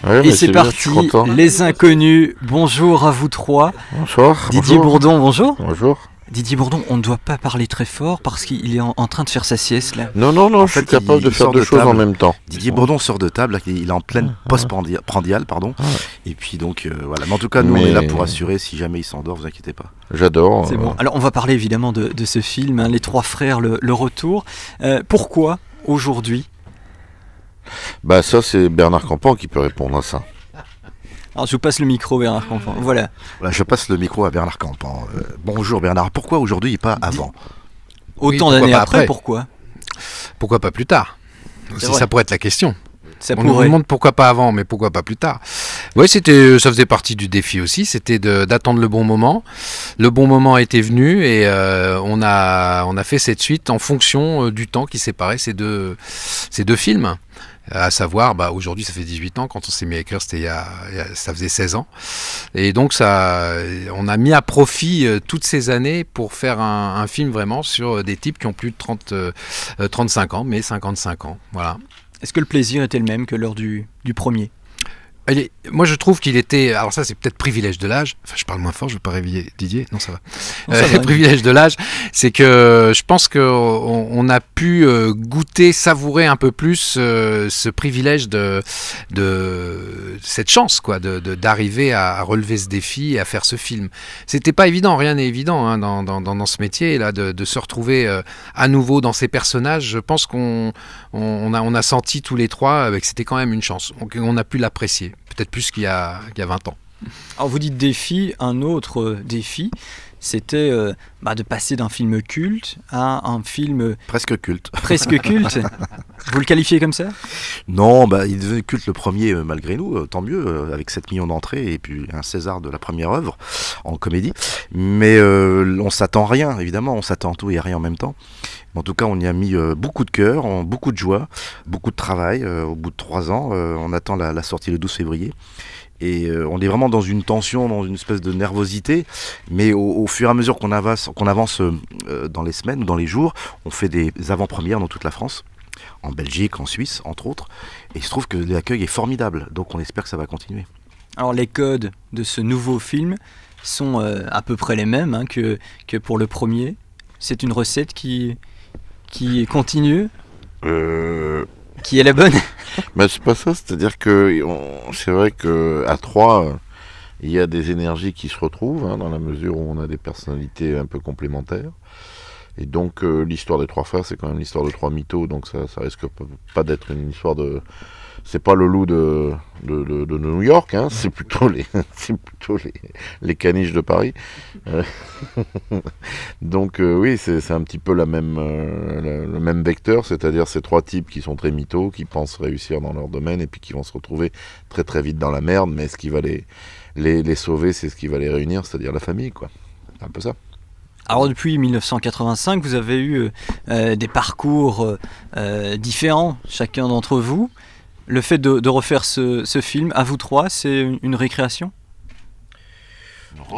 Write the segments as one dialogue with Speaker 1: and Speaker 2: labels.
Speaker 1: Ouais,
Speaker 2: Et c'est parti, les inconnus, bonjour à vous trois.
Speaker 1: Bonjour.
Speaker 2: Didier Bourdon, bonjour.
Speaker 1: Bonjour.
Speaker 2: Didier Bourdon, on ne doit pas parler très fort parce qu'il est en train de faire sa sieste là.
Speaker 1: Non, je suis capable de faire deux choses en même temps.
Speaker 3: Didier Bourdon sort de table, il est en pleine post-prandiale, pardon. Et puis donc voilà. Mais en tout cas, nous on est là pour assurer, si jamais il s'endort, vous inquiétez pas.
Speaker 1: J'adore.
Speaker 2: C'est bon. Alors on va parler évidemment de ce film, hein, Les Trois Frères, le retour. Pourquoi aujourd'hui ?
Speaker 1: Bah ça c'est Bernard Campan qui peut répondre à ça.
Speaker 2: Alors je vous passe le micro, Bernard Campan. Voilà,
Speaker 3: je passe le micro à Bernard Campan. Bonjour Bernard, pourquoi aujourd'hui et pas avant ?
Speaker 2: Autant d'années après, pourquoi ?
Speaker 4: Pourquoi pas plus tard ? Ça pourrait être la question. On nous demande pourquoi pas avant, mais pourquoi pas plus tard. Oui, ça faisait partie du défi aussi, c'était d'attendre le bon moment. Le bon moment était venu et on a fait cette suite en fonction du temps qui séparait ces deux films. À savoir, aujourd'hui ça fait 18 ans, quand on s'est mis à écrire ça faisait 16 ans. Et donc on a mis à profit toutes ces années pour faire un film vraiment sur des types qui ont plus de 35 ans, mais 55 ans. Voilà.
Speaker 2: Est-ce que le plaisir était le même que lors du premier ?
Speaker 4: Moi je trouve qu'il était, alors ça c'est peut-être privilège de l'âge, enfin je parle moins fort, je ne veux pas réveiller Didier, non ça va, privilège de l'âge, c'est que je pense qu'on a pu goûter, savourer un peu plus ce privilège de cette chance quoi, d'arriver à relever ce défi et à faire ce film. C'était pas évident, rien n'est évident hein, dans ce métier là, de se retrouver à nouveau dans ces personnages. Je pense qu'on a senti tous les trois que c'était quand même une chance, on a pu l'apprécier. Peut-être plus qu'il y a 20 ans.
Speaker 2: Alors vous dites défi, un autre défi, c'était de passer d'un film culte à un film...
Speaker 3: Presque culte.
Speaker 2: Presque culte. Vous le qualifiez comme ça ?
Speaker 3: Non, il devenait culte le premier malgré nous, tant mieux, avec 7 millions d'entrées et puis un César de la première œuvre en comédie. Mais on s'attend à rien, évidemment, on s'attend à tout et à rien en même temps. En tout cas, on y a mis beaucoup de cœur, beaucoup de joie, beaucoup de travail. Au bout de 3 ans, on attend la sortie le 12 février. Et on est vraiment dans une tension, dans une espèce de nervosité. Mais au fur et à mesure qu'on avance dans les semaines ou dans les jours, on fait des avant-premières dans toute la France, en Belgique, en Suisse, entre autres. Et il se trouve que l'accueil est formidable. Donc on espère que ça va continuer. Alors
Speaker 2: les codes de ce nouveau film sont à peu près les mêmes hein, que pour le premier. C'est une recette qui continue qui est la bonne.
Speaker 1: C'est pas ça, c'est-à-dire que c'est vrai qu'à 3, il y a des énergies qui se retrouvent, hein, dans la mesure où on a des personnalités un peu complémentaires. Et donc l'histoire des 3 frères, c'est quand même l'histoire de 3 mythos, donc ça risque pas d'être une histoire de... C'est pas le loup de New York, hein, c'est plutôt les caniches de Paris. Donc oui, c'est un petit peu le même vecteur, c'est-à-dire ces 3 types qui sont très mythos, qui pensent réussir dans leur domaine et puis qui vont se retrouver très très vite dans la merde, mais ce qui va les sauver, c'est ce qui va les réunir, c'est-à-dire la famille, quoi. C'est un peu ça.
Speaker 2: Alors depuis 1985, vous avez eu des parcours différents, chacun d'entre vous. Le fait de refaire ce film, à vous trois, c'est une récréation ?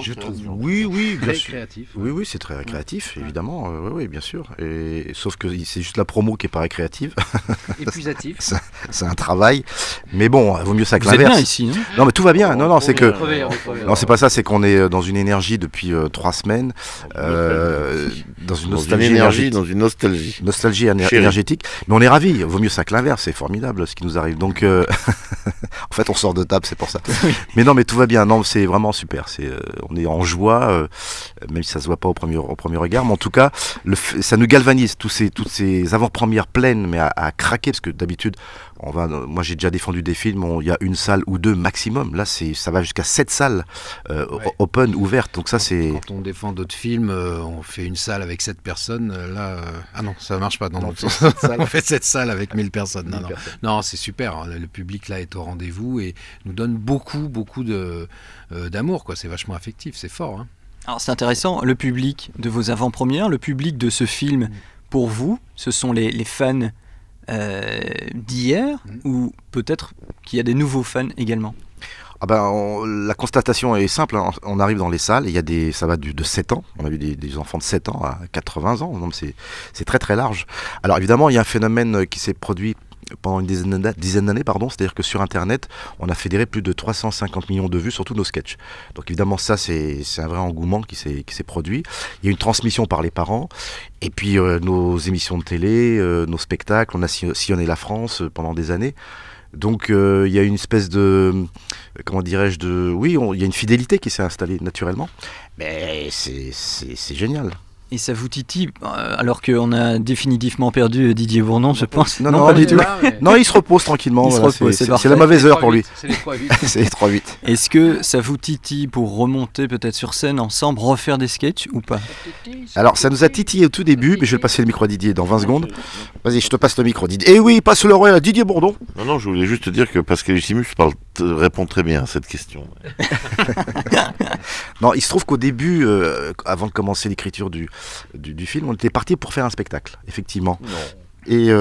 Speaker 4: Je trouve
Speaker 3: oui, bien sûr.
Speaker 4: Créatif.
Speaker 3: Oui, c'est très récréatif, évidemment. Oui, bien sûr. Sauf que c'est juste la promo qui est pas récréative.
Speaker 4: Épuisatif.
Speaker 3: c'est un travail. Mais bon, vaut mieux ça que
Speaker 2: l'inverse. Vous êtes bien ici, non ?
Speaker 3: Non, mais tout va bien. Non, c'est que...
Speaker 4: Non,
Speaker 3: c'est pas ça. C'est qu'on est dans une énergie depuis 3 semaines. Dans une nostalgie énergétique.
Speaker 1: Dans une nostalgie.
Speaker 3: Nostalgie énergétique. Mais on est ravis. Vaut mieux ça que l'inverse. C'est formidable ce qui nous arrive. Donc, en fait, on sort de table, c'est pour ça. Mais non, mais tout va bien. Non, c'est vraiment super. On est en joie, même si ça se voit pas au premier regard, mais en tout cas, ça nous galvanise, toutes ces avant-premières pleines, mais à craquer, parce que d'habitude, moi j'ai déjà défendu des films où il y a une salle ou 2 maximum. Là, ça va jusqu'à 7 salles open, ouvertes. Donc ça, c'est...
Speaker 4: Quand on défend d'autres films, on fait une salle avec 7 personnes. Là, ah non, ça marche pas. Non, on fait 7 salles avec 1000 personnes. Non, c'est super. Hein. Le public là est au rendez-vous et nous donne beaucoup d'amour, quoi. C'est vachement affectif, c'est fort. Hein.
Speaker 2: Alors c'est intéressant, le public de vos avant-premières, le public de ce film, pour vous, ce sont les fans d'hier ou peut-être qu'il y a des nouveaux fans également ?
Speaker 3: La constatation est simple, hein. On arrive dans les salles, ça va de 7 ans, on a vu des enfants de 7 ans à 80 ans, donc c'est très très large. Alors évidemment, il y a un phénomène qui s'est produit pendant une dizaine d'années, pardon. C'est-à-dire que sur Internet, on a fédéré plus de 350 millions de vues sur tous nos sketchs. Donc évidemment, ça, c'est un vrai engouement qui s'est produit. Il y a une transmission par les parents. Et puis nos émissions de télé, nos spectacles, on a sillonné la France pendant des années. Donc il y a une espèce de, comment dirais-je, oui, il y a une fidélité qui s'est installée naturellement. Mais c'est génial.
Speaker 2: Et ça vous titille, alors qu'on a définitivement perdu Didier Bourdon, je pense.
Speaker 3: Non, pas du tout. Non, il se repose tranquillement. C'est la mauvaise heure pour lui.
Speaker 4: C'est les 3-8.
Speaker 3: C'est les 3-8.
Speaker 2: Est-ce que ça vous titille pour remonter peut-être sur scène ensemble, refaire des sketchs ou pas?
Speaker 3: Alors, ça nous a titillé au tout début, mais je vais le passer le micro à Didier dans 20 secondes. Vas-y, je te passe le micro, Didier. Eh oui, passe le roi à Didier Bourdon.
Speaker 1: Non, je voulais juste te dire que Pascal Légitimus répond très bien à cette question.
Speaker 3: Non, il se trouve qu'au début, avant de commencer l'écriture du film, on était parti pour faire un spectacle, effectivement.
Speaker 1: Non.
Speaker 3: Et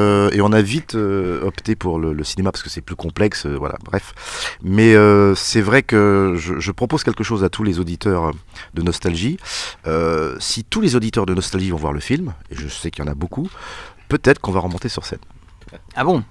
Speaker 3: on a vite opté pour le cinéma parce que c'est plus complexe, voilà, bref. Mais c'est vrai que je propose quelque chose à tous les auditeurs de Nostalgie. Si tous les auditeurs de Nostalgie vont voir le film, et je sais qu'il y en a beaucoup, peut-être qu'on va remonter sur scène.
Speaker 2: Ah bon?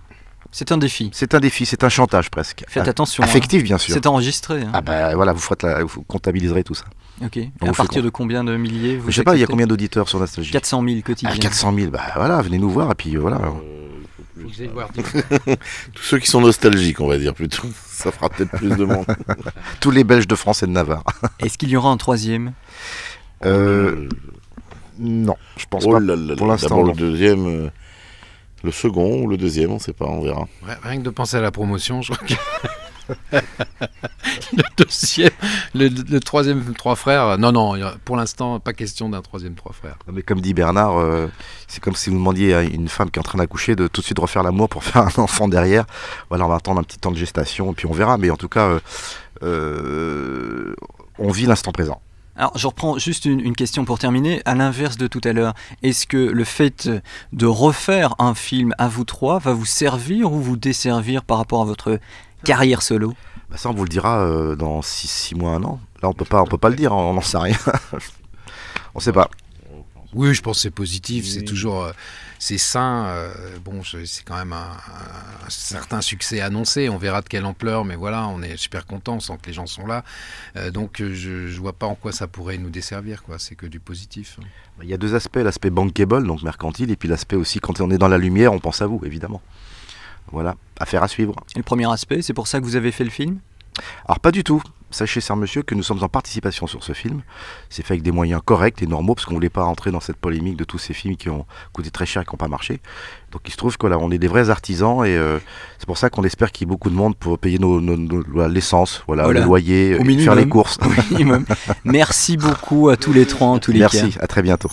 Speaker 2: C'est un défi.
Speaker 3: C'est un défi, c'est un chantage presque.
Speaker 2: Faites attention.
Speaker 3: Affectif, bien sûr.
Speaker 2: C'est enregistré.
Speaker 3: Ah bah voilà, vous comptabiliserez tout ça.
Speaker 2: Ok. Et à partir de combien de milliers vous
Speaker 3: Je sais pas, il y a combien d'auditeurs sur Nostalgie?
Speaker 2: 400 000 quotidiens.
Speaker 3: 400 000, bah voilà, venez nous voir et puis voilà.
Speaker 4: Faut que j'aille voir.
Speaker 1: Tous ceux qui sont nostalgiques, on va dire plutôt. Ça fera peut-être plus de monde.
Speaker 3: Tous les Belges de France et de Navarre.
Speaker 2: Est-ce qu'il y aura un troisième?
Speaker 3: Non, je pense pas. Pour l'instant,
Speaker 1: d'abord le deuxième, le second ou le deuxième, on sait pas, on verra.
Speaker 4: Rien que de penser à la promotion, je crois que... le deuxième, le troisième Trois Frères, non, pour l'instant, pas question d'un troisième Trois Frères.
Speaker 3: Mais comme dit Bernard, c'est comme si vous demandiez à une femme qui est en train d'accoucher de tout de suite refaire l'amour pour faire un enfant derrière. Voilà, on va attendre un petit temps de gestation et puis on verra. Mais en tout cas, on vit l'instant présent.
Speaker 2: Alors, je reprends juste une question pour terminer. À l'inverse de tout à l'heure, est-ce que le fait de refaire un film à vous trois va vous servir ou vous desservir par rapport à votre carrière solo?
Speaker 3: Bah ça, on vous le dira dans 6 mois, 1 an. Là, on peut pas le dire, on n'en sait rien. On sait pas.
Speaker 4: Oui, je pense que c'est positif, c'est toujours... c'est sain, bon, c'est quand même un certain succès annoncé, on verra de quelle ampleur, mais voilà, on est super content, on sent que les gens sont là, donc je vois pas en quoi ça pourrait nous desservir, quoi. C'est que du positif.
Speaker 3: Il y a 2 aspects, l'aspect bankable, donc mercantile, et puis l'aspect aussi, quand on est dans la lumière, on pense à vous, évidemment. Voilà, affaire à suivre.
Speaker 2: Et le premier aspect, c'est pour ça que vous avez fait le film?
Speaker 3: Alors pas du tout. Sachez, cher monsieur, que nous sommes en participation sur ce film. C'est fait avec des moyens corrects et normaux, parce qu'on ne voulait pas rentrer dans cette polémique de tous ces films qui ont coûté très cher et qui n'ont pas marché. Donc il se trouve que là, on est des vrais artisans, et c'est pour ça qu'on espère qu'il y ait beaucoup de monde pour payer l'essence, le loyer, faire les courses.
Speaker 2: Merci beaucoup à tous les trois, en tous les cas.
Speaker 3: Merci, à très bientôt.